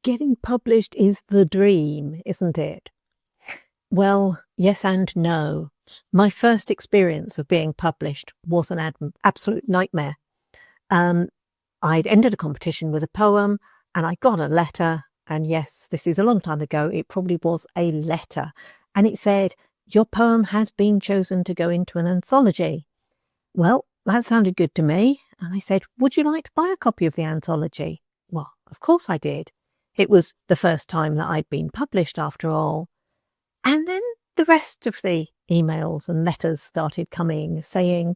Getting published is the dream, isn't it? Well, yes and no. My first experience of being published was an absolute nightmare. I'd entered a competition with a poem and I got a letter. And yes, this is a long time ago. It probably was a letter. And it said, your poem has been chosen to go into an anthology. Well, that sounded good to me. And I said, would you like to buy a copy of the anthology? Well, of course I did. It was the first time that I'd been published after all. And then the rest of the emails and letters started coming saying,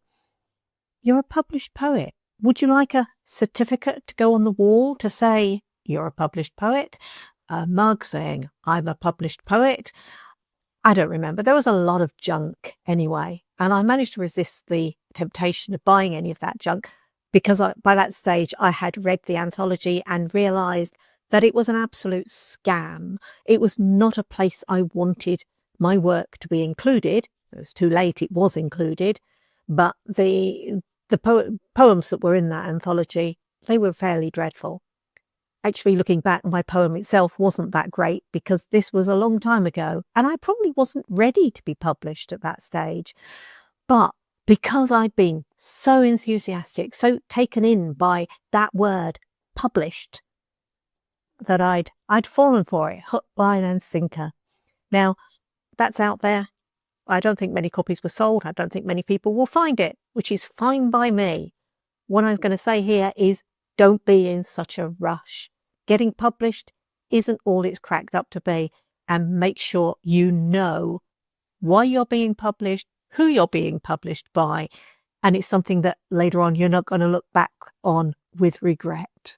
you're a published poet. Would you like a certificate to go on the wall to say you're a published poet? A mug saying I'm a published poet? I don't remember. There was a lot of junk anyway. And I managed to resist the temptation of buying any of that junk because by that stage I had read the anthology and realised that it was an absolute scam. It was not a place I wanted my work to be included. It was too late, it was included. But the poems that were in that anthology, they were fairly dreadful. Actually, looking back, my poem itself wasn't that great because this was a long time ago and I probably wasn't ready to be published at that stage. But because I'd been so enthusiastic, so taken in by that word, published, that I'd fallen for it, hook, line and sinker. Now, that's out there. I don't think many copies were sold. I don't think many people will find it, which is fine by me. What I'm going to say here is don't be in such a rush. Getting published isn't all it's cracked up to be, and make sure you know why you're being published, who you're being published by, and it's something that later on you're not going to look back on with regret.